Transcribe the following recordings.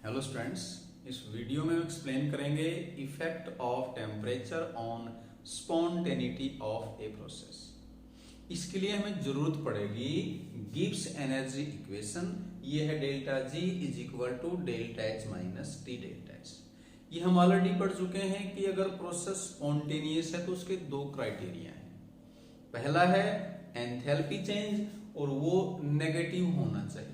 Hello students, इस video में हम एक्सप्लेन करेंगे effect of temperature on spontaneity of a process. इसके लिए हमें जरूरत पड़ेगी गिब्स एनर्जी इक्वेशन। ये है delta G is equal to delta H minus T delta H. ये हम ऑलरेडी पढ़ चुके हैं कि अगर प्रोसेस स्पॉन्टेनियस है तो उसके दो क्राइटेरिया हैं। पहला है एंथैल्पी चेंज और वो नेगेटिव होना चाहिए।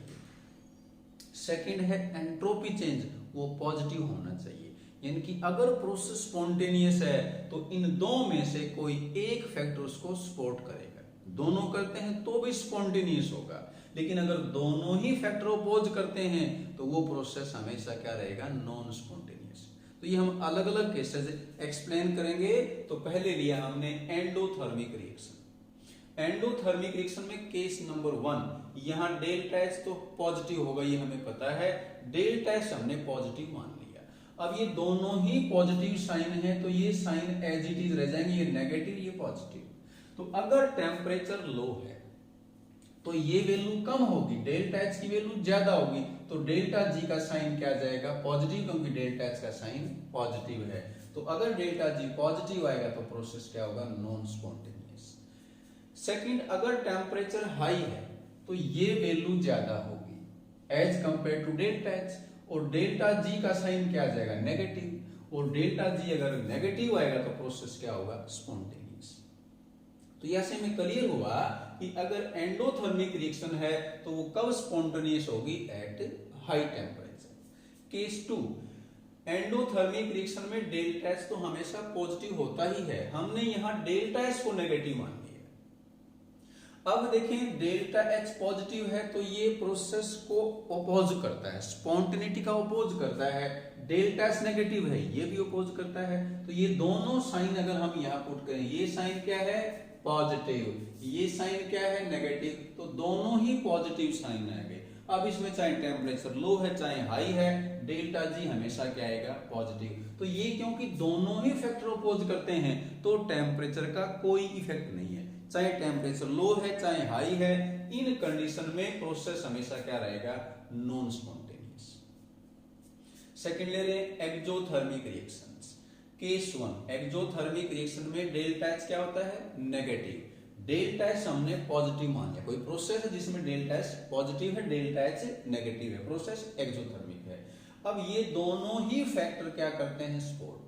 सेकंड है एंट्रोपी चेंज, वो पॉजिटिव होना चाहिए। यानी कि अगर प्रोसेस स्पॉन्टेनियस है तो इन दो में से कोई एक फैक्टर उसको सपोर्ट करेगा। दोनों करते हैं तो भी स्पॉन्टेनियस होगा, लेकिन अगर दोनों ही फैक्टर अपोज करते हैं तो वो प्रोसेस हमेशा क्या रहेगा, नॉन स्पॉन्टेनियस। तो ये हम अलग अलग केसेस एक्सप्लेन करेंगे। तो पहले लिया हमने एंडोथर्मिक रिएक्शन। एंडोथर्मिक रिएक्शन में केस नंबर 1, यहां डेल्टा एच तो पॉजिटिव होगा, ये हमें पता है। डेल्टा एच हमने पॉजिटिव मान लिया। अब ये दोनों ही पॉजिटिव साइन है तो ये साइन एज इट इज रह जाएंगे, ये नेगेटिव ये पॉजिटिव। तो अगर टेम्परेचर लो है तो ये वैल्यू कम होगी, डेल्टा एच की वैल्यू ज्यादा होगी, तो डेल्टा जी का साइन क्या जाएगा, पॉजिटिव, क्योंकि डेल्टा एच का साइन पॉजिटिव है। तो अगर डेल्टा जी पॉजिटिव आएगा तो प्रोसेस क्या होगा, नॉन स्पॉन्टेनियस। सेकंड, अगर टेम्परेचर हाई है तो ये वैल्यू ज्यादा होगी as compare to delta H, और डेल्टा जी का साइन क्या आ जाएगा, नेगेटिव, और डेल्टा जी अगर नेगेटिव आएगा तो प्रोसेस क्या होगा, स्पॉन्टेनियस। तो यहां में क्लियर हुआ कि अगर एंडोथर्मिक रिएक्शन है तो वो कब स्पॉन्टेनियस होगी, at high temperature. Case 2, endothermic reaction में डेल्टा एच तो हमेशा पॉजिटिव होता ही है, हमने यहां डेल्टा एच को नेगेटिव मान लिया। अब देखें डेल्टा एच पॉजिटिव है तो ये प्रोसेस को अपोज करता है, स्पॉन्टेनिटी का अपोज करता है। डेल्टा एच नेगेटिव है, ये भी अपोज करता है। तो ये दोनों साइन अगर हम यहां पुट करें, ये साइन क्या है, पॉजिटिव, ये साइन क्या है, नेगेटिव, तो दोनों ही पॉजिटिव साइन आ गए। अब इसमें चाहे टेम्परेचर लो है चाहे हाई है, डेल्टा जी हमेशा क्या आएगा, पॉजिटिव। तो ये क्योंकि दोनों ही फैक्टर अपोज करते हैं तो टेम्परेचर का कोई इफेक्ट नहीं है, चाहे टेम्परेचर लो है चाहे हाई है। इन कंडीशन में प्रोसेस हमेशा क्या रहेगा, नॉन स्पॉन्टेनियस। सेकंड ले रहे हैं exothermic reactions. Case 1, exothermic reaction में डेल्टा एच क्या होता है, नेगेटिव। डेल्टा एच हमने पॉजिटिव मान लिया। कोई प्रोसेस है जिसमें डेल्टा एच पॉजिटिव है, डेल्टा एच नेगेटिव है, प्रोसेस एक्सोथर्मिक है। अब ये दोनों ही फैक्टर क्या करते हैं, सपोर्ट।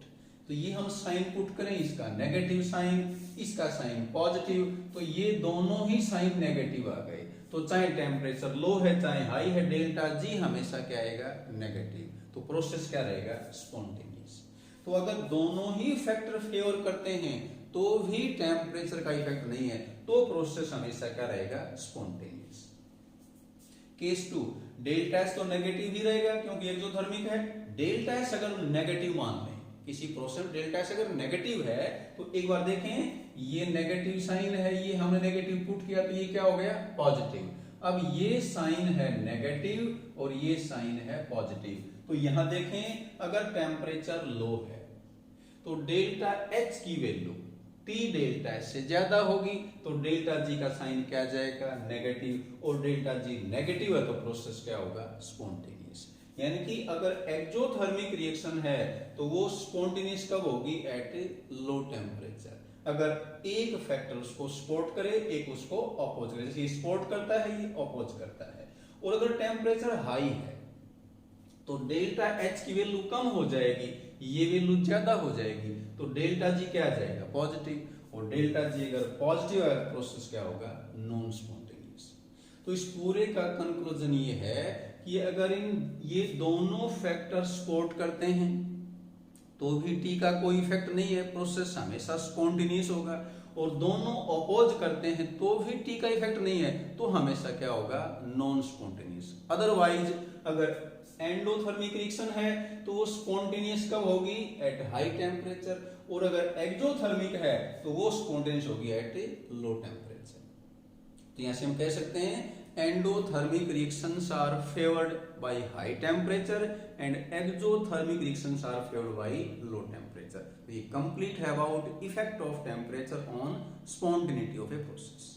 तो ये हम साइन पुट करें, इसका नेगेटिव साइन, इसका साइन पॉजिटिव, तो ये दोनों ही साइन नेगेटिव आ गए। तो चाहे टेम्परेचर लो है चाहे हाई है, डेल्टा जी हमेशा क्या आएगा, नेगेटिव। तो प्रोसेस क्या रहेगा, स्पॉन्टेनियस। तो अगर दोनों ही फैक्टर फेवर करते हैं तो भी टेम्परेचर का इफेक्ट नहीं है तो प्रोसेस हमेशा क्या रहेगा, स्पॉन्टेनियस। केस 2, डेल्टा एच तो नेगेटिव ही रहेगा क्योंकि एक्सोथर्मिक है। डेल्टा एच अगर नेगेटिव मान लें, किसी प्रोसेस डेल्टा एच अगर नेगेटिव है तो एक बार देखें, ये नेगेटिव साइन है, ये हमने नेगेटिव पुट किया तो ये क्या हो गया, पॉजिटिव। अब ये साइन है नेगेटिव और ये साइन है पॉजिटिव। तो यहां देखें, अगर टेम्परेचर लो है तो डेल्टा एच की वैल्यू टी डेल्टा एच से ज्यादा होगी, तो डेल्टा जी का साइन क्या जाएगा, नेगेटिव, और डेल्टा जी नेगेटिव है तो प्रोसेस क्या होगा, स्पॉन्टेनियस। यानी कि अगर एक्सोथर्मिक रिएक्शन है तो वो स्पॉन्टेनियस कब होगी, एट लो टेम्परेचर। अगर एक फैक्टर उसको सपोर्ट करे, एक उसको अपोज करे, जैसे सपोर्ट करता है ये अपोज करता है। और अगर टेम्परेचर हाई है तो डेल्टा एच की वैल्यू कम हो जाएगी, ये वैल्यू ज्यादा हो जाएगी, तो डेल्टा जी क्या आ जाएगा, पॉजिटिव, और डेल्टा जी अगर पॉजिटिव है प्रोसेस क्या होगा, नॉन स्पॉन्टेनियस। तो इस पूरे का कंक्लूजन ये है कि अगर ये दोनों फैक्टर सपोर्ट करते हैं तो भी टी का कोई इफेक्ट नहीं है, प्रोसेस हमेशा स्पॉन्टेनियस होगा, और दोनों अपोज करते हैं तो भी टी का इफेक्ट नहीं है तो हमेशा क्या होगा, नॉन स्पॉन्टेनियस। अदरवाइज अगर एंडोथर्मिक रिएक्शन है तो वो स्पॉन्टेनियस कब होगी, एट हाई टेम्परेचर, और अगर एक्सोथर्मिक है तो वो स्पॉन्टेनियस होगी एट लो टेम्परेचर। तो यहां से हम कह सकते हैं endothermic reactions are favored by high temperature and exothermic reactions are favored by low temperature. We complete about effect of temperature on spontaneity of a process.